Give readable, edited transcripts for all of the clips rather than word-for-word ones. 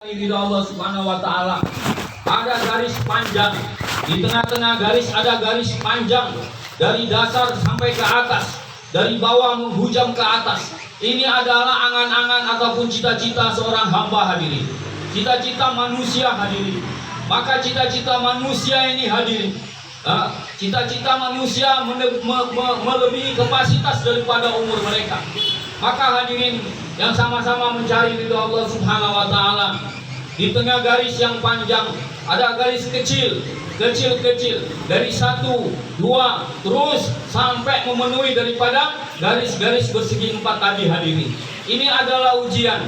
Ridho Allah Subhanahu wa Ta'ala. Ada garis panjang, di tengah-tengah garis ada garis panjang dari dasar sampai ke atas, dari bawah menghujam ke atas. Ini adalah angan-angan ataupun cita-cita seorang hamba, hadirin. Cita-cita manusia, hadirin. Maka cita-cita manusia ini, hadirin, cita-cita manusia melebihi kapasitas daripada umur mereka. Maka hadirin yang sama-sama mencari ridho Allah Subhanahu wa Ta'ala, di tengah garis yang panjang ada garis kecil dari 1, 2 terus sampai memenuhi daripada garis-garis persegi 4 tadi, hadirin. Ini adalah ujian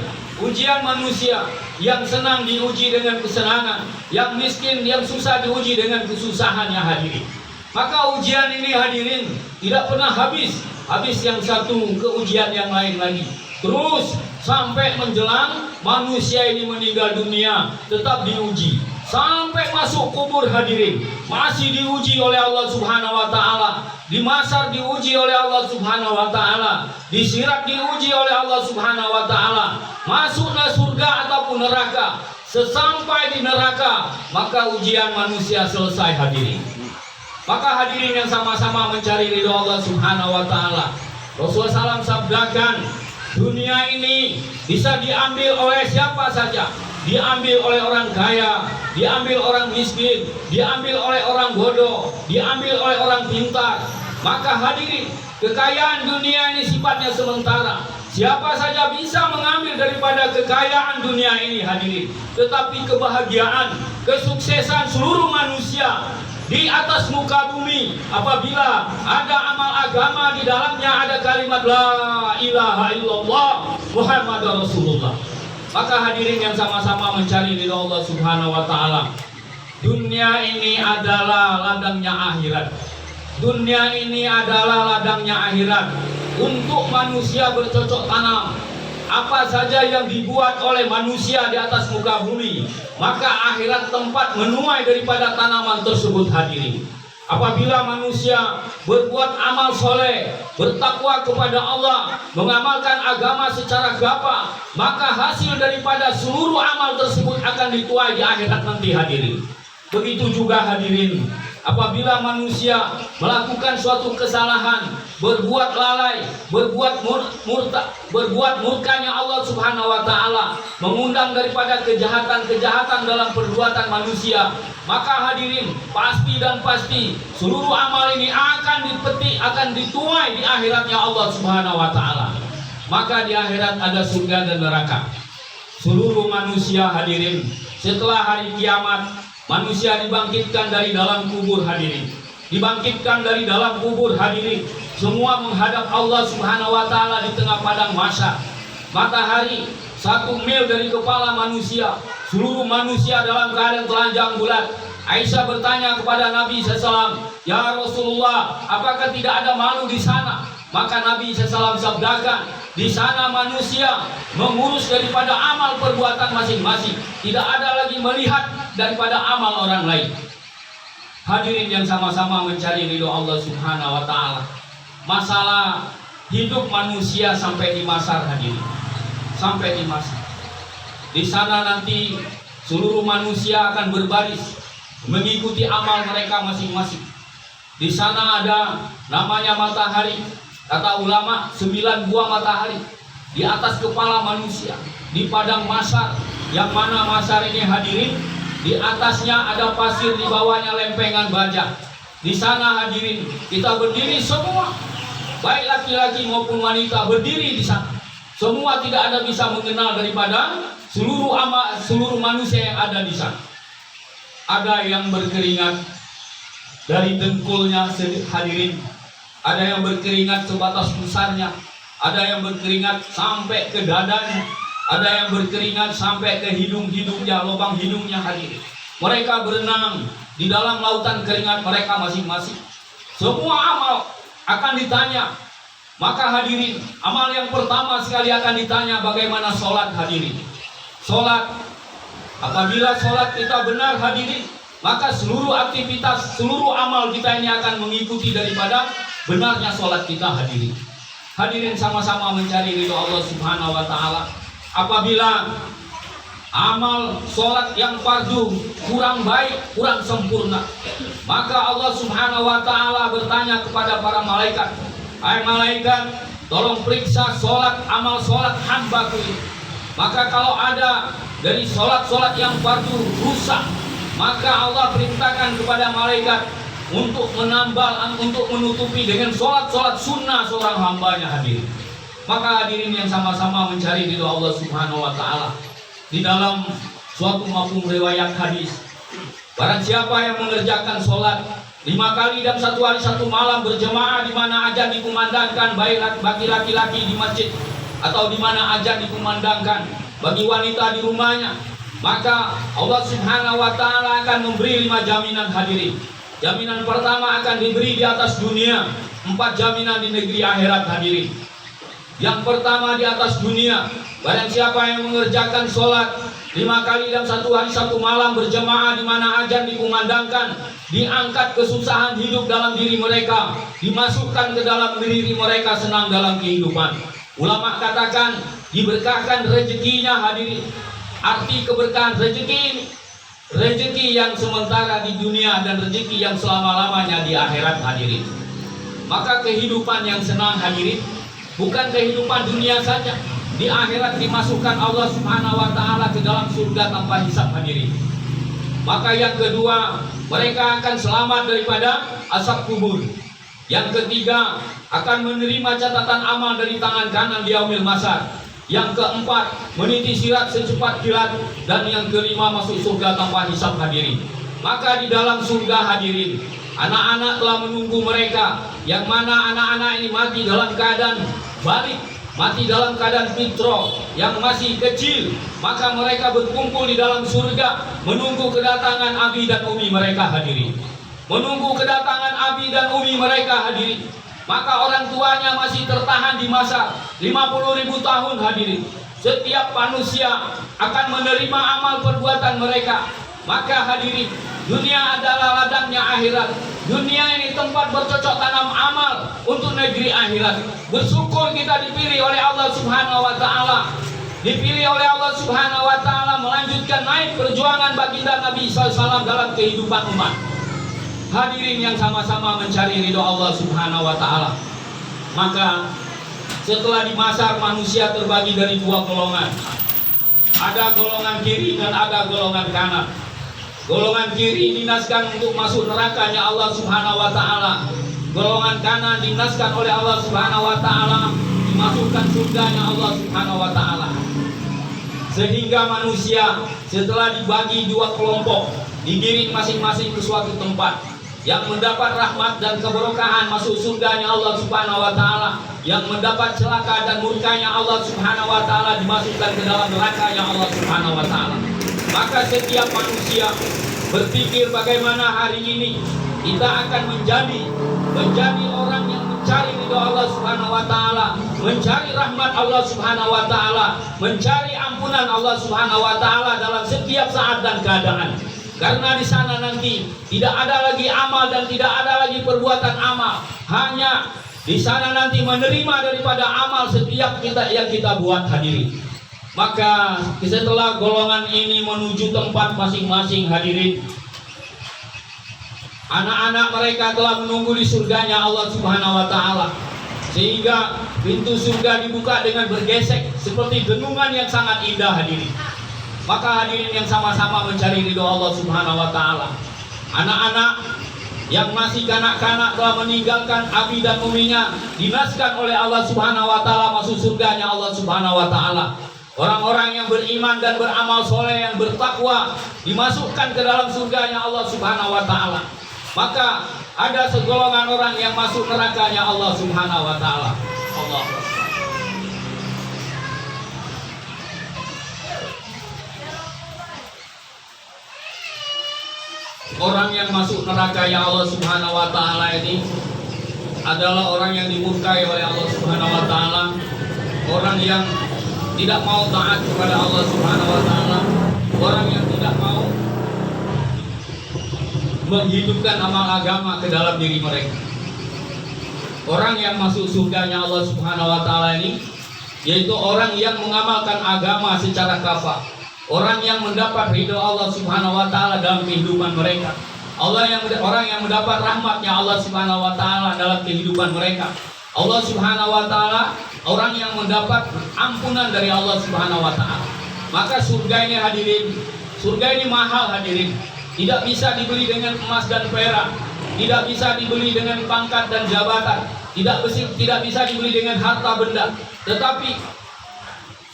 manusia yang senang diuji dengan kesenangan, yang miskin, yang susah diuji dengan kesusahannya, hadirin. Maka ujian ini, hadirin, tidak pernah habis yang satu ke ujian yang lain lagi, terus sampai menjelang manusia ini meninggal dunia tetap diuji, sampai masuk kubur, hadirin, masih diuji oleh Allah Subhanahu wa Ta'ala. Di mahsyar diuji oleh Allah Subhanahu wa Ta'ala, di sirat diuji oleh Allah Subhanahu wa Ta'ala, masuklah surga ataupun neraka. Sesampai di neraka maka ujian manusia selesai, hadirin. Maka hadirin yang sama-sama mencari ridho Allah Subhanahu wa Ta'ala, Rasulullah SAW sabdakan, dunia ini bisa diambil oleh siapa saja. Diambil oleh orang kaya, diambil orang miskin, diambil oleh orang bodoh, diambil oleh orang pintar. Maka hadirin, kekayaan dunia ini sifatnya sementara. Siapa saja bisa mengambil daripada kekayaan dunia ini, hadirin. Tetapi kebahagiaan, kesuksesan seluruh manusia di atas muka bumi apabila ada amal agama di dalamnya, ada kalimat la ilaha illallah Muhammadur Rasulullah. Maka hadirin yang sama-sama mencari ridho Allah Subhanahu wa Ta'ala, dunia ini adalah ladangnya akhirat. Dunia ini adalah ladangnya akhirat untuk manusia bercocok tanam. Apa saja yang dibuat oleh manusia di atas muka bumi, maka akhirat tempat menuai daripada tanaman tersebut, hadirin. Apabila manusia berbuat amal soleh, bertakwa kepada Allah, mengamalkan agama secara gapah, maka hasil daripada seluruh amal tersebut akan dituai di akhirat nanti, hadirin. Begitu juga, hadirin, apabila manusia melakukan suatu kesalahan, berbuat lalai, berbuat murkanya Allah Subhanahu wa Ta'ala, mengundang daripada kejahatan-kejahatan dalam perbuatan manusia, maka hadirin, pasti dan pasti seluruh amal ini akan dipetik, akan dituai di akhiratnya Allah Subhanahu wa Ta'ala. Maka di akhirat ada surga dan neraka. Seluruh manusia, hadirin, setelah hari kiamat, manusia dibangkitkan dari dalam kubur, hadirin. Dibangkitkan dari dalam kubur, hadirin. Semua menghadap Allah Subhanahu wa Ta'ala di tengah padang mahsyar. Matahari 1 mil dari kepala manusia, seluruh manusia dalam keadaan telanjang bulat. Aisyah bertanya kepada Nabi SAW, ya Rasulullah, apakah tidak ada malu di sana? Maka Nabi SAW sabdakan, di sana manusia mengurus daripada amal perbuatan masing-masing, tidak ada lagi melihat daripada amal orang lain. Hadirin yang sama-sama mencari ridho Allah Subhanahu wa Ta'ala, masalah hidup manusia sampai di mahsyar, hadirin, sampai di mahsyar. Di sana nanti seluruh manusia akan berbaris mengikuti amal mereka masing-masing. Di sana ada namanya matahari. Kata ulama, 9 buah matahari di atas kepala manusia di padang mahsyar, yang mana mahsyar ini, hadirin, di atasnya ada pasir, di bawahnya lempengan baja. Di sana, hadirin, kita berdiri semua, baik laki-laki maupun wanita, berdiri di sana. Semua tidak ada bisa mengenal daripada seluruh manusia yang ada di sana. Ada yang berkeringat dari dengkulnya, hadirin. Ada yang berkeringat sebatas pusarnya. Ada yang berkeringat sampai ke dadanya. Ada yang berkeringat sampai ke hidung-hidungnya, lubang hidungnya, hadirin. Mereka berenang di dalam lautan keringat mereka masing-masing. Semua amal akan ditanya. Maka hadirin, amal yang pertama sekali akan ditanya bagaimana sholat, hadirin. Sholat, apabila sholat kita benar, hadirin, maka seluruh aktivitas, seluruh amal kita ini akan mengikuti daripada benarnya sholat kita, hadirin. Hadirin sama-sama mencari ridho Allah Subhanahu wa Ta'ala. Apabila amal sholat yang fardu kurang baik, kurang sempurna. Maka Allah Subhanahu wa ta'ala bertanya kepada para malaikat, hai malaikat, tolong periksa sholat, amal sholat hambaku ini. Maka kalau ada dari sholat-sholat yang fardu rusak, maka Allah perintahkan kepada malaikat untuk menambal, untuk menutupi dengan sholat-sholat sunnah seorang hambanya. Hadirin, maka hadirin yang sama-sama mencari ridho Allah Subhanahu wa ta'ala, di dalam suatu mafhum riwayat hadis, barang siapa yang mengerjakan sholat 5 kali dalam 1 hari 1 malam berjemaah di mana azan dikumandangkan baik bagi laki-laki di masjid atau di mana azan dikumandangkan bagi wanita di rumahnya, maka Allah Subhanahu wa ta'ala akan memberi 5 jaminan. Hadirin, jaminan pertama akan diberi di atas dunia, 4 jaminan di negeri akhirat. Hadirin, yang pertama di atas dunia, barang siapa yang mengerjakan sholat 5 kali dalam 1 hari 1 malam berjemaah di mana azan dikumandangkan, diangkat kesusahan hidup dalam diri mereka, dimasukkan ke dalam diri mereka senang dalam kehidupan. Ulama katakan diberkahkan rezekinya. Hadirin, arti keberkahan rezeki ini, rezeki yang sementara di dunia dan rezeki yang selama-lamanya di akhirat. Hadirin, maka kehidupan yang senang, hadirin, bukan kehidupan dunia saja, di akhirat dimasukkan Allah Subhanahu wa ta'ala ke dalam surga tanpa hisab. Hadirin, maka yang kedua, mereka akan selamat daripada azab kubur. Yang ketiga, akan menerima catatan amal dari tangan kanan di yaumil mahsyar. Yang keempat, meniti sirat secepat kilat. Dan yang kelima, masuk surga tanpa hisab. Hadirin, maka di dalam surga, hadirin, anak-anak telah menunggu mereka, yang mana anak-anak ini mati dalam keadaan balik, mati dalam keadaan fitro yang masih kecil. Maka mereka berkumpul di dalam surga menunggu kedatangan abi dan umi mereka. Hadirin, menunggu kedatangan abi dan umi mereka. Hadirin, maka orang tuanya masih tertahan di masa 50.000 tahun. Hadirin, setiap manusia akan menerima amal perbuatan mereka. Maka hadirin, dunia adalah ladangnya akhirat. Dunia ini tempat bercocok tanam amal untuk negeri akhirat. Bersyukur kita dipilih oleh Allah Subhanahu wa ta'ala, dipilih oleh Allah Subhanahu wa ta'ala melanjutkan naik perjuangan baginda Nabi SAW dalam kehidupan umat. Hadirin yang sama-sama mencari ridho Allah Subhanahu wa ta'ala, maka setelah di mahsyar manusia terbagi dari 2 golongan. Ada golongan kiri dan ada golongan kanan. Golongan kiri dinaskan untuk masuk nerakanya Allah Subhanahu wa ta'ala. Golongan kanan dinaskan oleh Allah Subhanahu wa ta'ala dimasukkan surganya Allah Subhanahu wa ta'ala. Sehingga manusia setelah dibagi 2 kelompok, digiring masing-masing ke suatu tempat. Yang mendapat rahmat dan keberkahan masuk surganya Allah Subhanahu wa ta'ala. Yang mendapat celaka dan murkanya Allah Subhanahu wa ta'ala dimasukkan ke dalam nerakanya Allah Subhanahu wa ta'ala. Maka setiap manusia berpikir bagaimana hari ini kita akan menjadi orang yang mencari ridho Allah Subhanahu wa ta'ala, mencari rahmat Allah Subhanahu wa ta'ala, mencari ampunan Allah Subhanahu wa ta'ala dalam setiap saat dan keadaan. Karena di sana nanti tidak ada lagi amal dan tidak ada lagi perbuatan amal. Hanya di sana nanti menerima daripada amal setiap kita yang kita buat. Hadirin, maka setelah golongan ini menuju tempat masing-masing, hadirin, anak-anak mereka telah menunggu di surganya Allah Subhanahu wa ta'ala. Sehingga pintu surga dibuka dengan bergesek seperti denungan yang sangat indah. Hadirin, maka hadirin yang sama-sama mencari ridho Allah Subhanahu wa ta'ala, anak-anak yang masih kanak-kanak telah meninggalkan abi dan uminya dinaskan oleh Allah Subhanahu wa ta'ala masuk surganya Allah Subhanahu wa ta'ala. Orang-orang yang beriman dan beramal soleh yang bertakwa dimasukkan ke dalam surganya Allah Subhanahu wa ta'ala. Maka ada segolongan orang yang masuk nerakanya Allah Subhanahu wa ta'ala. Allah. Orang yang masuk neraka ya Allah Subhanahu wa ta'ala ini adalah orang yang dimurkai oleh Allah Subhanahu wa ta'ala, orang yang tidak mau taat kepada Allah Subhanahu wa ta'ala, orang yang tidak mau menghidupkan amal agama ke dalam diri mereka. Orang yang masuk surganya Allah Subhanahu wa ta'ala ini yaitu orang yang mengamalkan agama secara kafah, orang yang mendapat ridho Allah Subhanahu wa taala dalam kehidupan mereka. Orang yang mendapat rahmatnya Allah Subhanahu wa taala dalam kehidupan mereka. Allah Subhanahu wa taala orang yang mendapat ampunan dari Allah Subhanahu wa taala. Maka surga ini hadirin, surga ini mahal hadirin. Tidak bisa dibeli dengan emas dan perak, tidak bisa dibeli dengan pangkat dan jabatan, tidak bisa dibeli dengan harta benda. Tetapi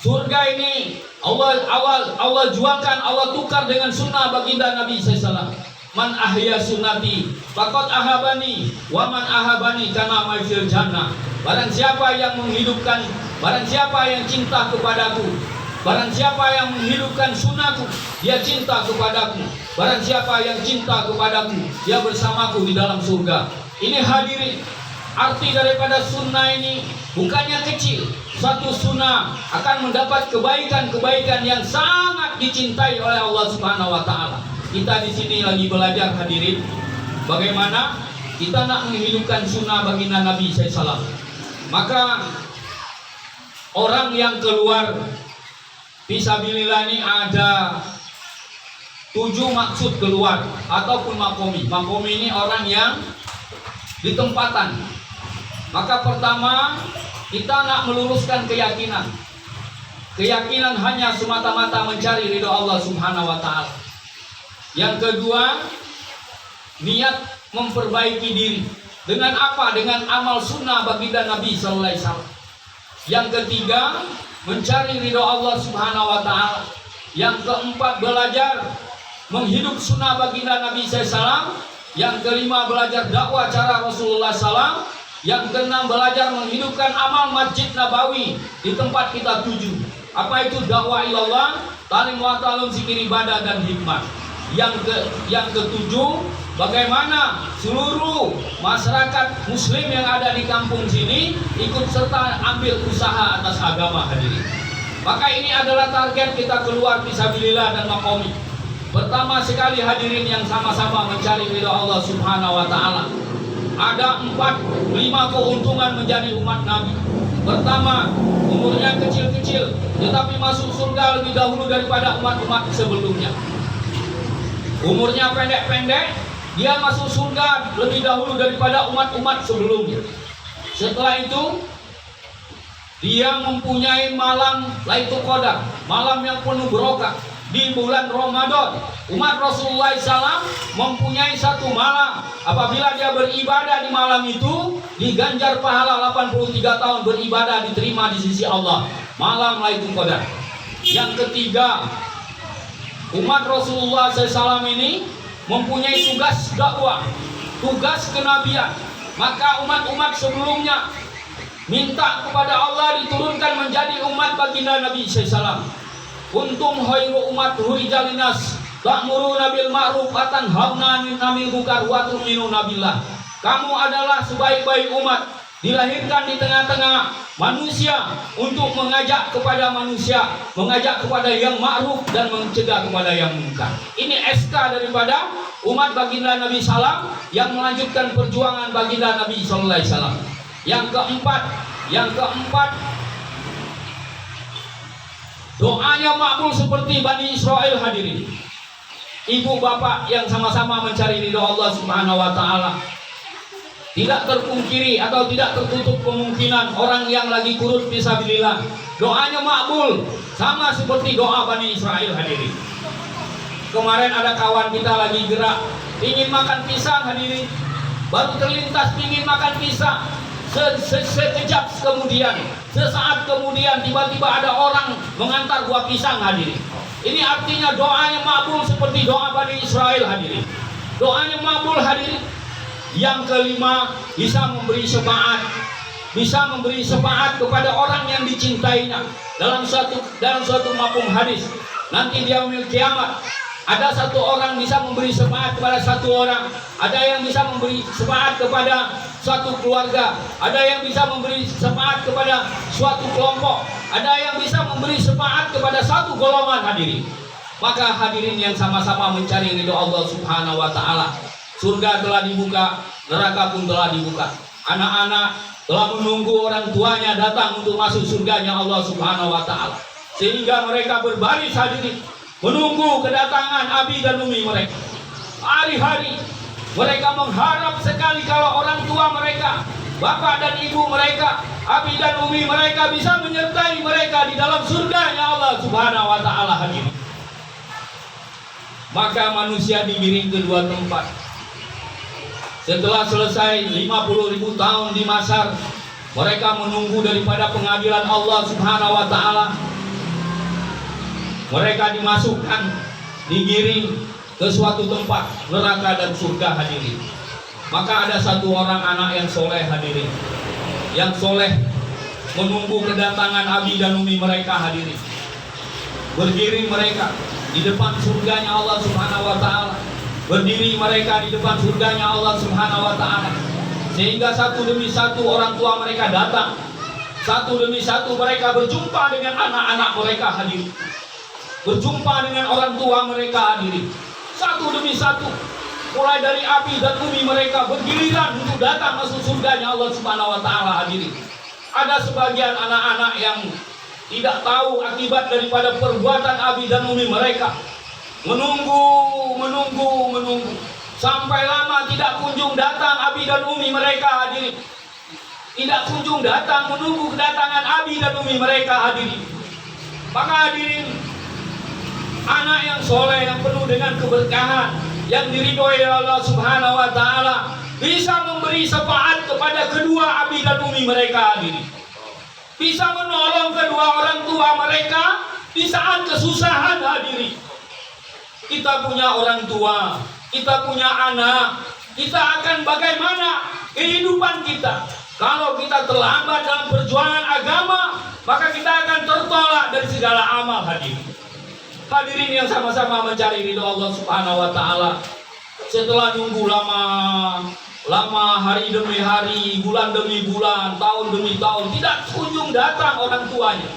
surga ini Allah jualkan, Allah tukar dengan sunnah baginda Nabi SAW. Man ahya sunnati faqad ahabani wa man ahabani kana ma'fil jannah. Barang siapa yang menghidupkan, barang siapa yang cinta kepadaku, barang siapa yang menghidupkan sunnahku, dia cinta kepadaku. Barang siapa yang cinta kepadaku, dia bersamaku di dalam surga. Ini hadirin, arti daripada sunnah ini bukannya kecil. Satu sunnah akan mendapat kebaikan-kebaikan yang sangat dicintai oleh Allah Subhanahu wa taala. Kita di sini lagi belajar hadirin, bagaimana kita nak menghidupkan sunnah baginda Nabi SAW. Maka orang yang keluar fisabilillah ini ada 7 maksud keluar ataupun makomi. Makomi ini orang yang di tempatan. Maka pertama, kita nak meluruskan keyakinan. Keyakinan hanya semata-mata mencari ridho Allah Subhanahu wa taala. Yang kedua, niat memperbaiki diri. Dengan apa? Dengan amal sunnah baginda Nabi sallallahu alaihi wasallam. Yang ketiga, mencari ridho Allah Subhanahu wa taala. Yang keempat, belajar menghidup sunnah baginda Nabi SAW. Yang kelima, belajar dakwah cara Rasulullah SAW. Yang keenam, belajar menghidupkan amal Masjid Nabawi di tempat kita tuju. Apa itu dakwah ilallah, talim wa ta'alum, zikir, ibadah dan hikmah. Yang ketujuh, bagaimana seluruh masyarakat muslim yang ada di kampung sini ikut serta ambil usaha atas agama hadirin. Maka ini adalah target kita keluar fisabilillah dan makomi. Pertama sekali hadirin yang sama-sama mencari ridha Allah Subhanahu wa taala. Ada 5 keuntungan menjadi umat Nabi. Pertama, umurnya kecil-kecil tetapi masuk surga lebih dahulu daripada umat-umat sebelumnya. Umurnya pendek-pendek, dia masuk surga lebih dahulu daripada umat-umat sebelumnya. Setelah itu, dia mempunyai malam Lailatul Qadar, malam yang penuh barokah di bulan Ramadan. Umat Rasulullah SAW mempunyai satu malam. Apabila dia beribadah di malam itu, diganjar pahala 83 tahun beribadah diterima di sisi Allah. Malam Lailatul Qadar. Yang ketiga, umat Rasulullah SAW ini mempunyai tugas dakwah, tugas kenabian. Maka umat-umat sebelumnya minta kepada Allah diturunkan menjadi umat baginda Nabi SAW. Kuntum khairu umat hurijalinas ta'muruna bil ma'ruf wa tanhauna 'anil munkar wa tu'minuna billah. Kamu adalah sebaik-baik umat, dilahirkan di tengah-tengah manusia untuk mengajak kepada manusia, mengajak kepada yang ma'ruf dan mencegah kepada yang munkar. Ini SK daripada umat baginda Nabi SAW yang melanjutkan perjuangan baginda Nabi SAW. Yang keempat, doanya makbul seperti Bani Israel hadirin. Ibu bapak yang sama-sama mencari ridho Allah Subhanahu wa taala. Tidak terpungkiri atau tidak tertutup kemungkinan orang yang lagi kurut fisabilillah, doanya makbul sama seperti doa Bani Israel hadirin. Kemarin ada kawan kita lagi gerak ingin makan pisang hadirin, baru terlintas ingin makan pisang. Sekejap kemudian, sesaat kemudian tiba-tiba ada orang mengantar buah pisang hadirin. Ini artinya doanya makbul seperti doa Bani Israel hadirin. Doanya makbul hadirin. Yang kelima, bisa memberi syafaat kepada orang yang dicintainya dalam suatu mafhum hadis. Nanti di yaumil kiamat ada satu orang bisa memberi syafaat kepada satu orang, ada yang bisa memberi syafaat kepada suatu keluarga, ada yang bisa memberi syafaat kepada suatu kelompok, ada yang bisa memberi syafaat kepada satu golongan hadirin. Maka hadirin yang sama-sama mencari ridho Allah Subhanahu wa taala, surga telah dibuka, neraka pun telah dibuka. Anak-anak telah menunggu orang tuanya datang untuk masuk surganya Allah Subhanahu wa taala. Sehingga mereka berbaris hadirin menunggu kedatangan abi dan umi mereka. Hari-hari mereka mengharap sekali kalau orang tua mereka, bapak dan ibu mereka, abi dan umi mereka bisa menyertai mereka di dalam surganya Allah Subhanahu wa taala. Hadirin, maka manusia digiring ke dua tempat. Setelah selesai 50.000 tahun di Masar, mereka menunggu daripada pengadilan Allah Subhanahu wa taala. Mereka dimasukkan, digiring ke suatu tempat, neraka dan surga. Hadirin, maka ada satu orang anak yang soleh. Hadirin, yang soleh menunggu kedatangan abi dan umi mereka. Hadirin, berdiri mereka di depan surganya Allah Subhanahu wa taala. Berdiri mereka di depan surganya Allah Subhanahu wa taala. Sehingga satu demi satu orang tua mereka datang. Satu demi satu mereka berjumpa dengan anak-anak mereka. Hadirin, berjumpa dengan orang tua mereka. Hadirin, satu demi satu, mulai dari abi dan umi mereka bergiliran untuk datang masuk surganya Allah Subhanahu wa taala. Hadirin, ada sebagian anak-anak yang tidak tahu akibat daripada perbuatan abi dan umi mereka. Menunggu sampai lama tidak kunjung datang abi dan umi mereka. Hadirin, tidak kunjung datang, menunggu kedatangan abi dan umi mereka. Hadirin, maka hadirin, anak yang soleh yang penuh dengan keberkahan, yang diridhoi Allah Subhanahu wa taala, bisa memberi syafaat kepada kedua abi dan umi mereka. Hadirin, bisa menolong kedua orang tua mereka di saat kesusahan. Hadirin, kita punya orang tua, kita punya anak, kita akan bagaimana kehidupan kita? Kalau kita terlambat dalam perjuangan agama, maka kita akan tertolak dari segala amal. Hadirin yang sama-sama mencari ridho Allah Subhanahu wa taala. Setelah nunggu lama, hari demi hari, bulan demi bulan, tahun demi tahun, tidak kunjung datang orang tuanya,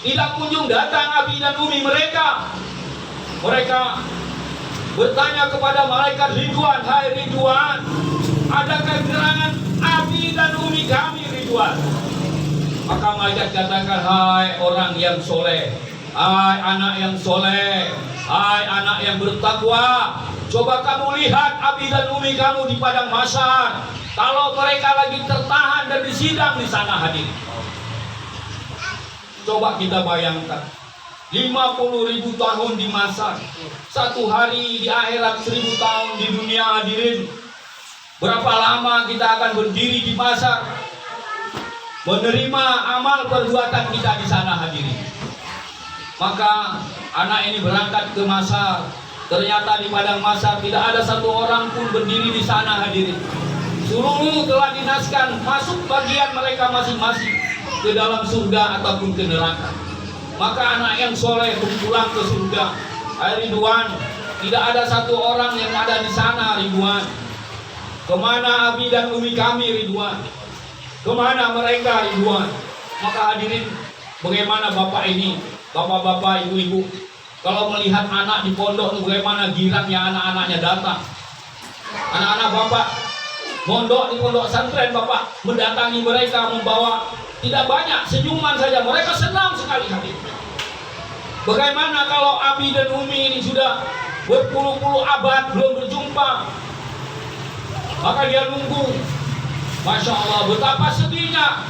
tidak kunjung datang abi dan umi mereka. Mereka bertanya kepada malaikat Ridwan, "Hai Ridwan, adakah gerangan abi dan umi kami Ridwan?" Maka malaikat katakan, "Hai orang yang soleh, hai anak yang soleh, hai anak yang bertakwa, coba kamu lihat abi dan umi kamu di padang mahsyar. Kalau mereka lagi tertahan dan disidang di sana." Hadirin, coba kita bayangkan, 50.000 tahun di Masar, satu hari di akhirat, 1000 tahun di dunia. Hadirin, berapa lama kita akan berdiri di Masar menerima amal perbuatan kita di sana. Hadirin, maka anak ini berangkat ke Masar. Ternyata di padang Masar tidak ada satu orang pun berdiri di sana. Hadirin, seluruh telah dinaskan masuk bagian mereka masing-masing ke dalam surga ataupun ke neraka. Maka anak yang soleh pulang ke surga. Hai Ridwan, tidak ada satu orang yang ada di sana. Ridwan, kemana abi dan umi kami Ridwan? Kemana mereka Ridwan? Maka hadirin, bagaimana bapak ini, bapak-bapak, ibu-ibu, kalau melihat anak di pondok, bagaimana girangnya anak-anaknya datang. Anak-anak bapak mondok di pondok pesantren, bapak mendatangi mereka membawa tidak banyak senyuman saja, mereka senang sekali. Hadirin, bagaimana kalau abi dan umi ini sudah berpuluh-puluh abad belum berjumpa? Maka dia nunggu. Masya Allah, betapa sedihnya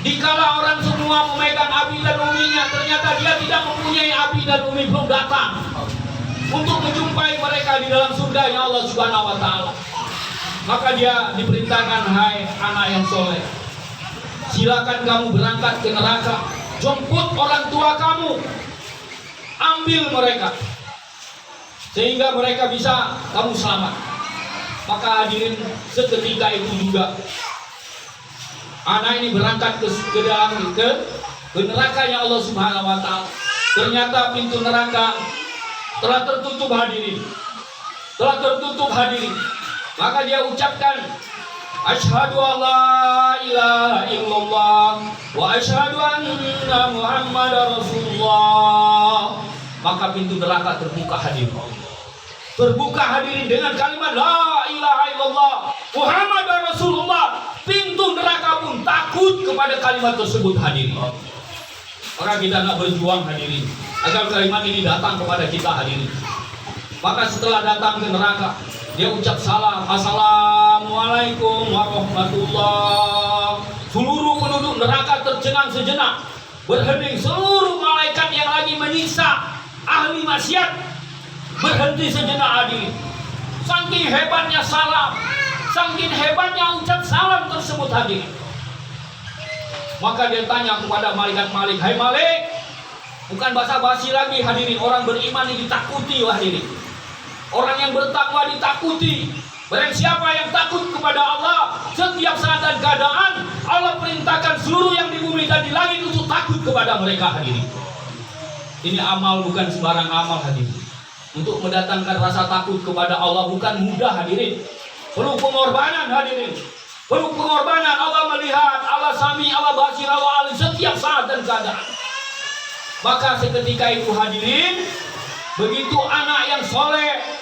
dikala orang semua memegang abi dan uminya, ternyata dia tidak mempunyai abi dan umi, belum datang untuk menjumpai mereka di dalam surganya Allah Subhanahu wa taala. Maka dia diperintahkan, "Hai anak yang soleh, silakan kamu berangkat ke neraka, jemput orang tua kamu, ambil mereka sehingga mereka bisa kamu selamat." Maka hadirin, seketika itu juga anak ini berangkat ke dalam ke nerakanya Allah Subhanahu wa taala. Ternyata pintu neraka telah tertutup. Hadirin, telah tertutup. Hadirin, maka dia ucapkan, "Asyhadu an la ilaha illallah wa asyhadu anna Muhammadar Rasulullah." Maka pintu neraka terbuka. Hadirin, terbuka. Hadirin, dengan kalimat la ilaha illallah Muhammadar Rasulullah, pintu neraka pun takut kepada kalimat tersebut. Hadirin, maka kita nak berjuang. Hadirin, agar kalimat ini datang kepada kita hadirin. Maka setelah datang ke neraka, dia ucap salam, assalamualaikum warahmatullah. Seluruh penduduk neraka tercengang sejenak, berhening. Seluruh malaikat yang lagi menyiksa ahli maksiat berhenti sejenak hadirin. Saking hebatnya salam, saking hebatnya ucap salam tersebut hadirin. Maka dia tanya kepada malaikat Malik, hai Malik, bukan basa-basi lagi hadirin. Orang beriman ini ditakuti hadirin. Orang yang bertakwa ditakuti. Barang siapa yang takut kepada Allah, setiap saat dan keadaan Allah perintahkan seluruh yang di bumi dan di langit untuk takut kepada mereka hadirin. Ini amal bukan sembarang amal hadirin. Untuk mendatangkan rasa takut kepada Allah bukan mudah hadirin. Perlu pengorbanan hadirin. Perlu pengorbanan. Allah melihat, Allah sami, Allah basir, Allah alim setiap saat dan keadaan. Maka seketika itu hadirin, begitu anak yang soleh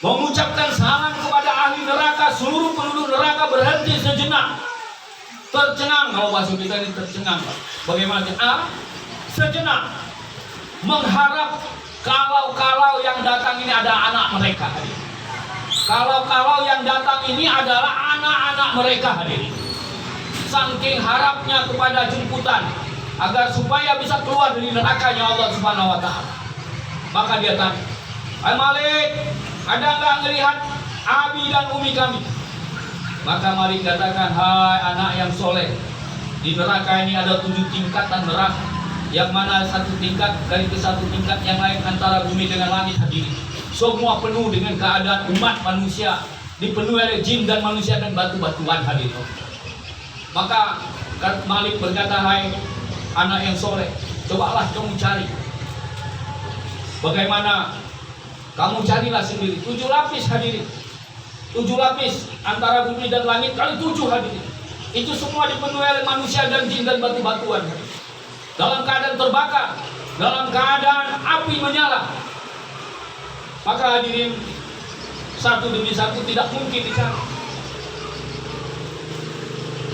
mengucapkan salam kepada ahli neraka, seluruh penduduk neraka berhenti sejenak, tercengang. Kalau bahasa kita ini tercengang. Bagaimana? Sejenak, mengharap kalau yang datang ini ada anak mereka hadirin. Kalau yang datang ini adalah anak-anak mereka hadirin. Saking harapnya kepada jemputan agar supaya bisa keluar dari nerakanya Allah Subhanahu wa taala. Maka dia tanya, "Hai Malik, ada enggak ngelihat abi dan umi kami?" Maka Malik katakan, "Hai anak yang soleh, di neraka ini ada 7 tingkatan neraka, yang mana satu tingkat dari ke satu tingkat yang lain antara bumi dengan langit hadirin. Semua penuh dengan keadaan umat manusia, dipenuhi oleh jin dan manusia dan batu-batuan hadirin." Maka Malik berkata, "Hai anak yang soleh, cobalah kamu cari. Bagaimana? Kamu carilah sendiri 7 lapis hadirin. 7 lapis antara bumi dan langit kali 7 hadirin. Itu semua dipenuhi oleh manusia dan jin dan batu-batuan hadirin. Dalam keadaan terbakar, dalam keadaan api menyala. Maka hadirin, satu demi satu tidak mungkin dicari.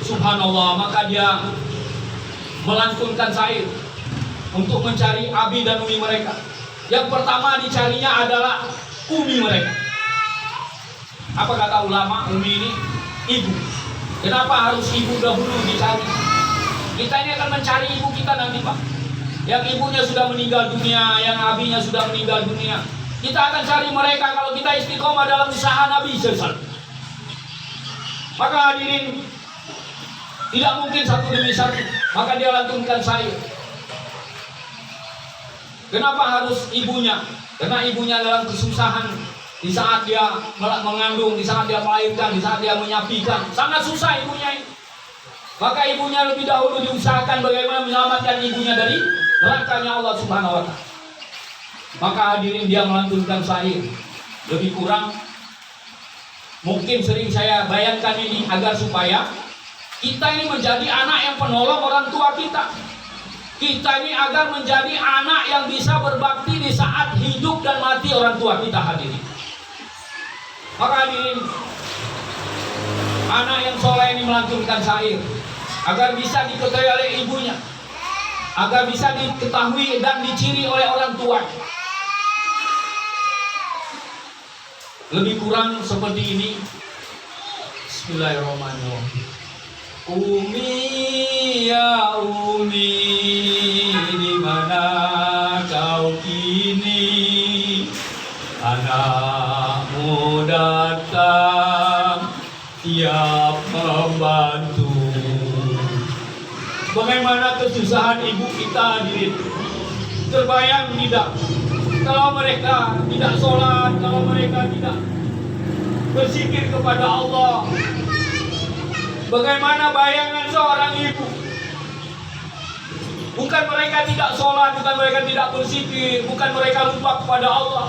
Subhanallah, maka dia melantunkan syair untuk mencari abi dan umi mereka. Yang pertama dicarinya adalah umi mereka. Apa kata ulama? Umi ini ibu. Kenapa harus ibu dahulu dicari? Kita ini akan mencari ibu kita nanti Pak. Yang ibunya sudah meninggal dunia, yang abinya sudah meninggal dunia. Kita akan cari mereka kalau kita istiqomah dalam usaha Nabi SAW. Maka hadirin, tidak mungkin satu demi satu. Maka dia lantunkan syair. Kenapa harus ibunya? Karena ibunya dalam kesusahan di saat dia mengandung, di saat dia melahirkan, di saat dia menyapikan. Sangat susah ibunya ini. Maka ibunya lebih dahulu diusahakan bagaimana menyelamatkan ibunya dari nerakanya Allah Subhanahu wa taala. Maka hadirin, dia melantunkan syair. Lebih kurang mungkin sering saya bayangkan ini agar supaya kita ini menjadi anak yang penolong orang tua kita. Kita ini agar menjadi anak yang bisa berbakti di saat hidup dan mati orang tua kita hadirin. Maka hadirin, anak yang soleh ini melantunkan syair agar bisa diketahui oleh ibunya, agar bisa diketahui dan diciri oleh orang tua. Lebih kurang seperti ini. Bismillahirrahmanirrahim. Umi ya Umi, di mana kau kini? Anakmu datang siap membantu. Bagaimana kesusahan ibu kita hadirin? Terbayang tidak? Kalau mereka tidak sholat, kalau mereka tidak berzikir kepada Allah, bagaimana bayangan seorang ibu? Bukan mereka tidak sholat, bukan mereka tidak berzikir, bukan mereka lupa kepada Allah.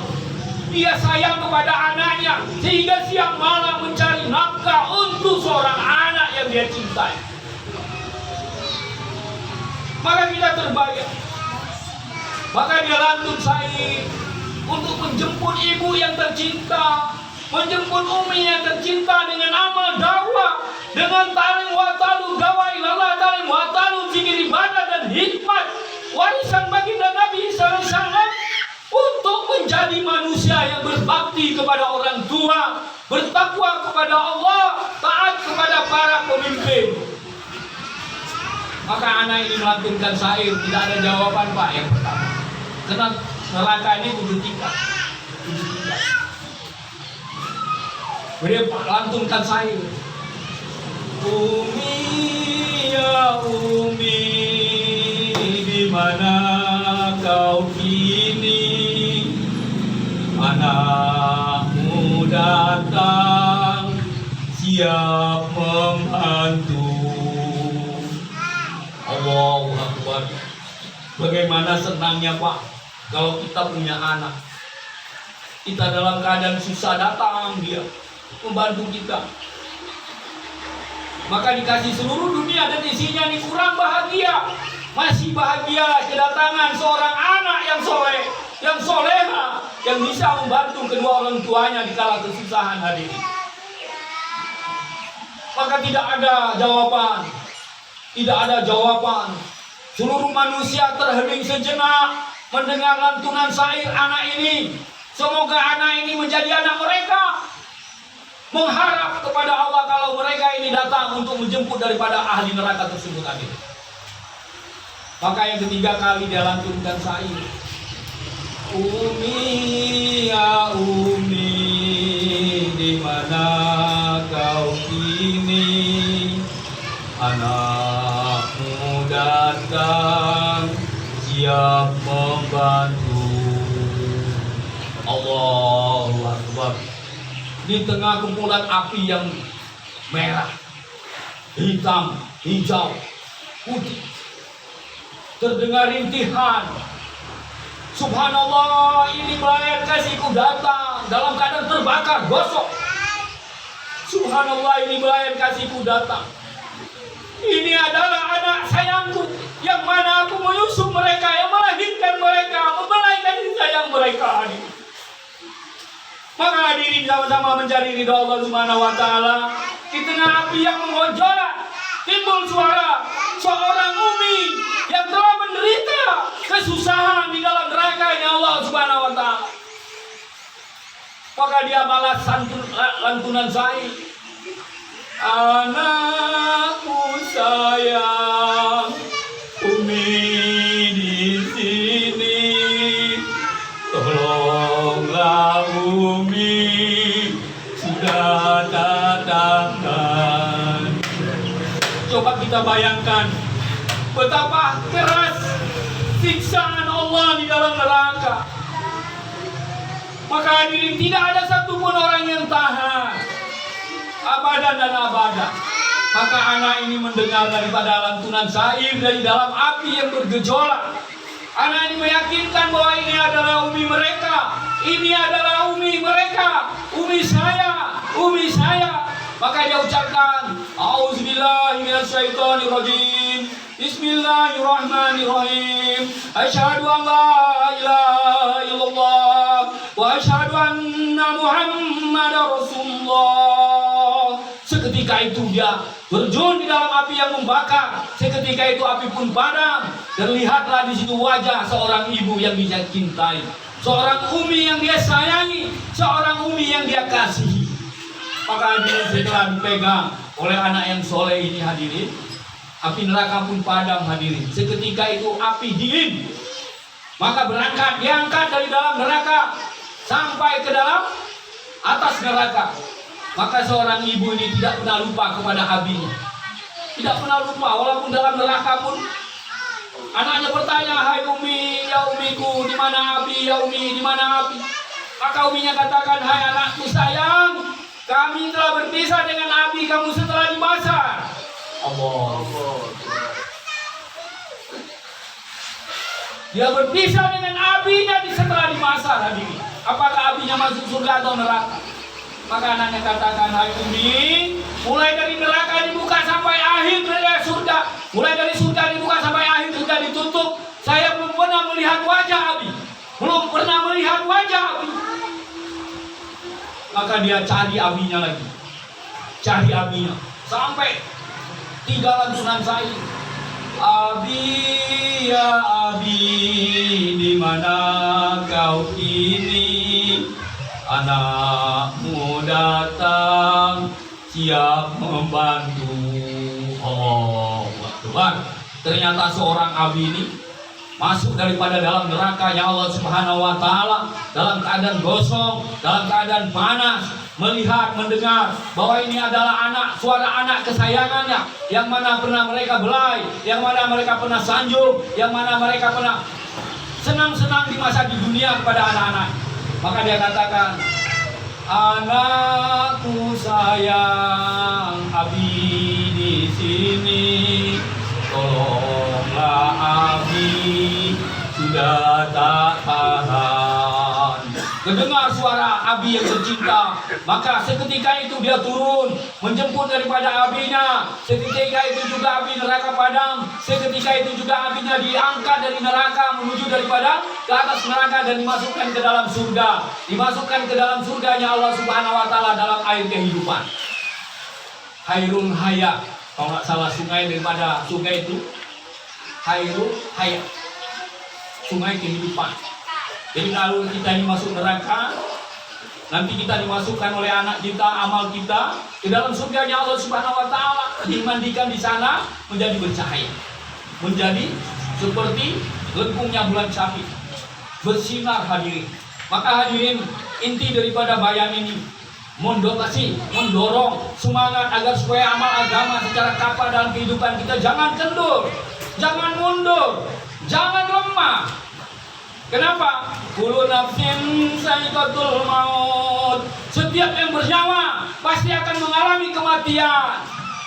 Dia sayang kepada anaknya, sehingga siang malam mencari nafkah untuk seorang anak yang dia cintai. Maka kita terbayang. Maka dia lantun syair untuk menjemput ibu yang tercinta, menjemput umi yang tercinta dengan amal dakwah, dengan talim wa talu gawai lalla talim wa talu zikir ibadah dan hikmat warisan baginda Nabi SAW untuk menjadi manusia yang berbakti kepada orang tua, bertakwa kepada Allah, taat kepada para pemimpin. Maka anak ini melantunkan syair, tidak ada jawaban Pak yang pertama. Karena neraka ini 7 tingkat. Dia lantunkan syair. Umi ya Umi, di mana kau kini? Anakmu datang, siap membantu. Allahu Akbar. Bagaimana senangnya Pak kalau kita punya anak. Kita dalam keadaan susah datang dia membantu kita. Maka dikasih seluruh dunia dan isinya ini kurang bahagia. Masih bahagia kedatangan seorang anak yang soleh, yang soleha, yang bisa membantu kedua orang tuanya di kala kesusahan hadirin. Maka tidak ada jawaban. Tidak ada jawaban. Seluruh manusia terhening sejenak mendengar lantunan syair anak ini. Semoga anak ini menjadi anak mereka. Mengharap kepada Allah kalau mereka ini datang untuk menjemput daripada ahli neraka tersebut tadi. Maka yang ketiga kali dia lantunkan syair. Umi ya Umi, di mana kau kini? Anakmu datang, siap membantu. Allahu Akbar. Di tengah kumpulan api yang merah, hitam, hijau, putih, terdengar rintihan. Subhanallah, ini pelayan kasihku datang dalam keadaan terbakar, gosok. Subhanallah, ini pelayan kasihku datang. Ini adalah anak sayangku yang mana aku menyusup mereka, yang melahirkan mereka, membelai kasih sayang mereka. Maka hadirin sama-sama mencari ridha Allah Subhanahu wa taala. Di tengah api yang menggojolak, timbul suara seorang umi yang telah menderita kesusahan di dalam neraka Allah Subhanahu wa taala. Maka dia balas lantunan syair. Anakku sayang, Umi di sini, tolonglah Umi, sudah tak tahan. Coba kita bayangkan betapa keras siksaan Allah di dalam neraka. Maka hadirin, tidak ada satupun orang yang tahan abadan dan abadan. Maka anak ini mendengar daripada lantunan syair dari dalam api yang bergejolak. Anak ini meyakinkan bahwa ini adalah umi mereka. Ini adalah umi mereka. Umi saya, umi saya. Maka dia ucapkan, A'udzubillahi minasyaitonirrajim. Bismillahirrahmanirrahim. Asyhadu an la ilaha illallah wa asyhadu anna Muhammadar Rasulullah. Seketika itu dia terjun di dalam api yang membakar. Seketika itu api pun padam. Dan lihatlah di situ wajah seorang ibu yang dia cintai, seorang umi yang dia sayangi, seorang umi yang dia kasihi. Maka hadirin, setelah dipegang oleh anak yang soleh ini hadirin, api neraka pun padam hadirin. Seketika itu api dingin. Maka berangkat, diangkat dari dalam neraka sampai ke dalam atas neraka. Maka seorang ibu ini tidak pernah lupa kepada abinya. Tidak pernah lupa, walaupun dalam neraka pun anaknya bertanya, hai umi, ya umiku, di mana abi, ya umi, di mana abi? Maka uminya katakan, hai anakku sayang, kami telah berpisah dengan abi kamu setelah dibasar. Allah. Dia berpisah dengan abinya setelah dimasar hadirin. Apakah abinya masuk surga atau neraka? Maka anaknya katakan, hai umi, mulai dari neraka dibuka sampai akhir dari surga, mulai dari surga dibuka sampai akhir surga ditutup, saya belum pernah melihat wajah abi, belum pernah melihat wajah abi. Maka dia cari abinya lagi, cari abinya sampai 3 lantunan syair. Abi ya Abi, di mana kau kini? Anakmu datang siap membantu. Oh, Tuhan. Ternyata seorang Abi ini masuk daripada dalam nerakanya Allah Subhanahu wa taala dalam keadaan gosong, dalam keadaan panas, melihat, mendengar bahwa ini adalah suara anak kesayangannya, yang mana pernah mereka belai, yang mana mereka pernah sanjung, yang mana mereka pernah senang-senang di masa di dunia kepada anak-anak. Maka dia katakan, anakku sayang, Abi di sini, tolonglah Abi, sudah tak tahan. Mendengar suara Abi yang tercinta, maka seketika itu dia turun menjemput daripada abinya. Seketika itu juga api neraka padam. Seketika itu juga apinya diangkat dari neraka menuju daripada ke atas neraka dan dimasukkan ke dalam surga. Dimasukkan ke dalam surganya Allah Subhanahu wa taala dalam air kehidupan. Hairul Haya, kalau nggak salah sungai daripada sungai itu Hairul Haya, sungai kehidupan. Jadi kalau kita ini masuk neraka, nanti kita dimasukkan oleh anak kita, amal kita ke dalam surganya Allah Subhanahu wa taala, dimandikan di sana menjadi bercahaya, menjadi seperti lengkungnya bulan Syafaq, bersinar hadirin. Maka hadirin, inti daripada bayan ini mendorong semangat agar supaya amal agama secara kapal dalam kehidupan kita jangan kendur, jangan mundur, jangan lemah. Kenapa? Kullu nafsin sa'iqatul maut. Setiap yang bernyawa pasti akan mengalami kematian.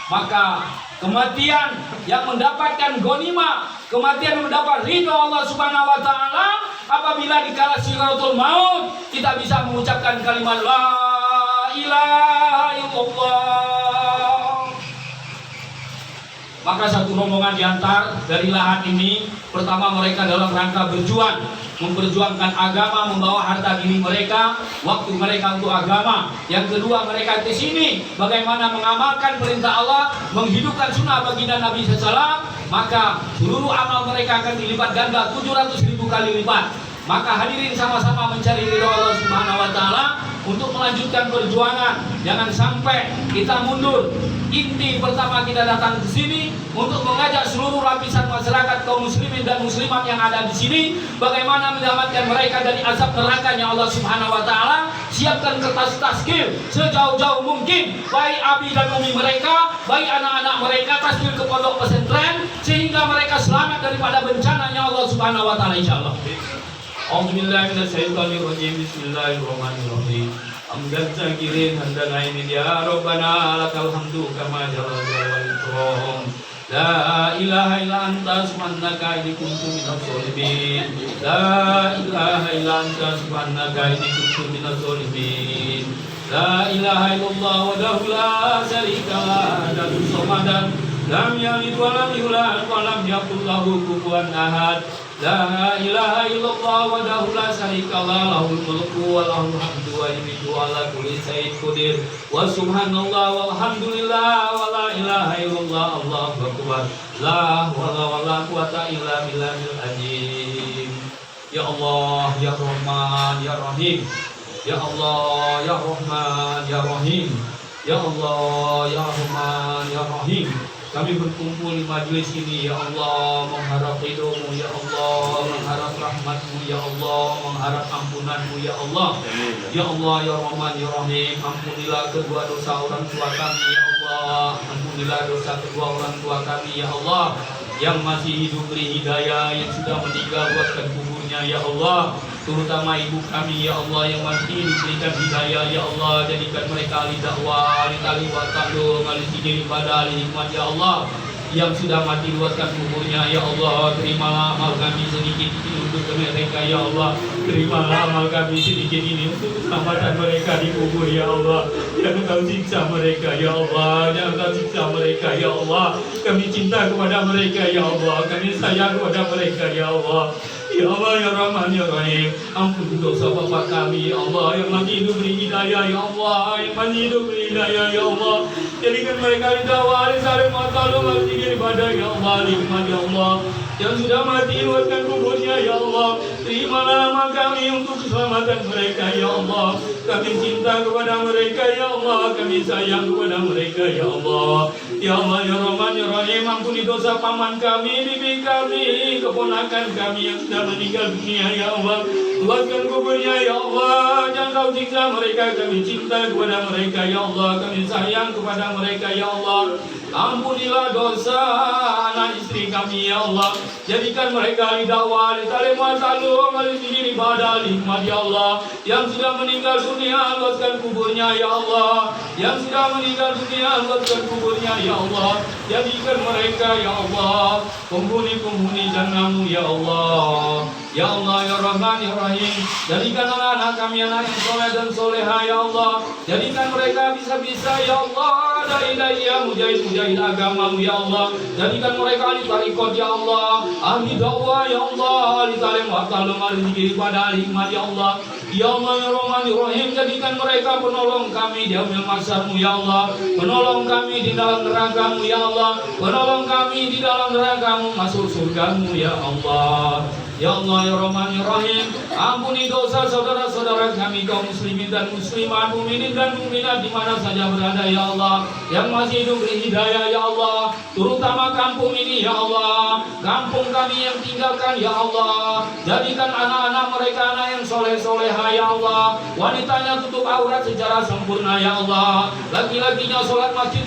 Maka kematian yang mendapatkan ghanimah, kematian yang mendapat ridho Allah Subhanahu wa taala apabila dikala sikratul maut kita bisa mengucapkan kalimat la ilaha illallah. Maka satu rombongan diantar dari lahan ini, pertama mereka dalam rangka berjuang, memperjuangkan agama, membawa harta diri mereka, waktu mereka untuk agama. Yang kedua, mereka ke sini bagaimana mengamalkan perintah Allah, menghidupkan sunnah baginda Nabi SAW. Maka seluruh amal mereka akan dilipat ganda 700.000 kali lipat. Maka hadirin sama-sama mencari ridho Allah Subhanahu wa taala untuk melanjutkan perjuangan. Jangan sampai kita mundur. Inti pertama kita datang ke sini untuk mengajak seluruh lapisan masyarakat kaum muslimin dan muslimat yang ada di sini bagaimana menyelamatkan mereka dari azab nerakanya Allah Subhanahu wa taala. Siapkan kertas taskil sejauh-jauh mungkin, baik abi dan umi mereka, baik anak-anak mereka, taskil ke pondok pesantren sehingga mereka selamat daripada bencananya Allah Subhanahu wa taala insyaallah. A'udzubillahi minasyaitonirrajim. Bismillahirrahmanirrahim. Hamdan syakirin hamdan aimin ya Rabbana lakal hamdu kama jalal wal ikram. La ilaha illa anta subhanaka inni kuntu minadh dhalimin. La ilaha illa anta subhanaka inni kuntu minadh dhalimin. La ilaha illallah wahdahu la syarika lahu lahul samadan lam yalid wa lam yulad wa lam yakul lahu kufuwan ahad. La ilaha illallah wahdahu la syarika lahu lahul mulku wa lahul hamdu wa yumiitu ala kulli syai'in qadir. Wa subhanallah walhamdulillah wa la ilaha illallah Allahu akbar. La haula wa la quwata illa billahil azim. Ya Allah ya Rahman ya Rahim. Ya Allah ya Rahman ya Rahim. Ya Allah ya Rahman ya Rahim. Kami berkumpul di majelis ini, ya Allah, mengharap ridho-Mu, ya Allah, mengharap rahmat-Mu, ya Allah, mengharap ampunan-Mu, ya Allah. Ya Allah, ya Rahman, ya Rahim, ampunilah kedua dosa orang tua kami, ya Allah. Ampunilah dosa kedua orang tua kami, ya Allah. Yang masih hidup beri hidayah, yang sudah meninggal buatkan kuburnya, ya Allah. Terutama ibu kami, ya Allah, yang masih diberikan hidayah, ya Allah. Jadikan mereka ahli dakwah, ahli talibat kandung, ahli sijil ibadah, ahli hikmat, ya Allah. Yang sudah mati luaskan kuburnya, ya Allah. Terimalah amal kami sedikit ini untuk mereka, ya Allah. Terimalah amal kami sedikit ini untuk keselamatan mereka di kubur, ya Allah. Jangan Kau siksa mereka, ya Allah. Jangan Kau siksa mereka, ya Allah. Kami cinta kepada mereka, ya Allah. Kami sayang kepada mereka, ya Allah. Ya Allah ya Rahman ya Rahim, ampuni dosa bapak kami ya Allah, yang masih hidup beri hidayah ya Allah, yang masih hidup beri hidayah ya Allah. Jadikan mereka didakwa saling matalu masjid ibadah ya Allah, nikmat ya Allah. Yang sudah mati luaskan kuburnya ya Allah. Terimalah amal kami untuk keselamatan mereka ya Allah. Kami cinta kepada mereka ya Allah, kami sayang kepada mereka ya Allah. Ya Allah ya Rahman ya Rahim, ampuni dosa paman kami, bibi kami, keponakan kami yang sudah meninggal dunia ya Allah. Luaskan kuburnya ya Allah, jangan kau siksa mereka, kami cinta kepada mereka ya Allah, kami sayang kepada mereka ya Allah. Ampunilah dosa anak istri kami ya Allah. Jadikan mereka didakwa ditalim wasalu sendiri ibadah nikmat ya Allah. Yang sudah meninggal dunia luaskan kuburnya ya Allah. Yang sudah meninggal dunia luaskan kuburnya ya Allah. Jadikan mereka ya Allah penghuni-penghuni jannamu ya Allah. Ya Allah ya Rahman ya Rahim, jadikan anak-anak kami anak yang soleh dan soleha ya Allah. Jadikan mereka bisa-bisa ya Allah dai-dai ya mujahid-mujahid agamamu ya Allah. Jadikan mereka ahli tarikot ya Allah, ahli dakwah ya Allah, ahli talim wa ta'alum ahli zikir pada hikmat ya Allah. Ya Allah ya Rahman ya Rahim, jadikan mereka penolong kami di yaumil mahsyarmu ya Allah. Penolong kami di dalam nerakamu ya Allah. Penolong kami di dalam nerakamu masuk surgamu ya Allah. Ya Allah ya Rahman ya Rahim, ampuni dosa saudara-saudara kami kaum muslimin dan muslimat, mukminin dan mukminat di mana saja berada ya Allah, yang masih hidup beri hidayah ya Allah, terutama kampung ini ya Allah, kampung kami yang tinggalkan ya Allah. Jadikan anak-anak mereka anak yang soleh-soleha ya Allah, wanitanya tutup aurat secara sempurna ya Allah, laki-lakinya sholat masjid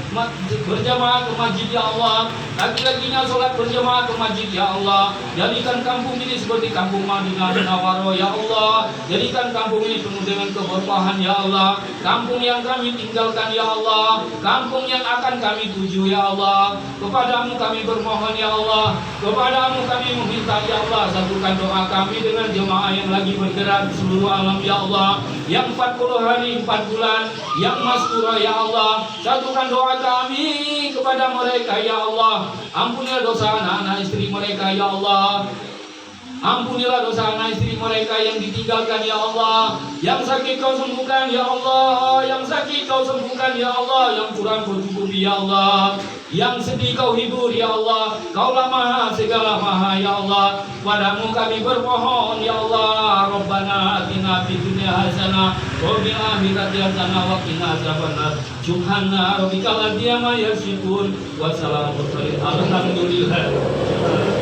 berjamaah ke masjid ya Allah, laki-lakinya sholat berjamaah ke masjid ya Allah. Jadikan kampung ini seperti kampung Madinah Munawwarah ya Allah. Jadikan kampung ini penuh dengan keberkahan ya Allah. Kampung yang kami tinggalkan ya Allah, kampung yang akan kami tuju ya Allah. Kepadamu kami bermohon ya Allah, kepadamu kami meminta ya Allah. Satukan doa kami dengan jemaah yang lagi bergerak di seluruh alam ya Allah, yang 40 hari 4 bulan yang maskurah ya Allah. Satukan doa kami kepada mereka ya Allah. Ampunilah dosa anak-anak istri mereka ya Allah. Ampunilah dosa anak istri mereka yang ditinggalkan ya Allah. Yang sakit kau sembuhkan ya Allah. Yang sakit kau sembuhkan ya Allah. Yang kurang kau cukupi ya Allah. Yang sedih kau hibur ya Allah. Kaulah maha segala maha ya Allah. Padamu kami bermohon ya Allah. Rabbana atina fid dunya hasanah wa fil akhirati hasanah wa qina adzabannar. Subhana rabbika rabbil izzati amma yasifun wa salamun alal mursalin. Alhamdulillah.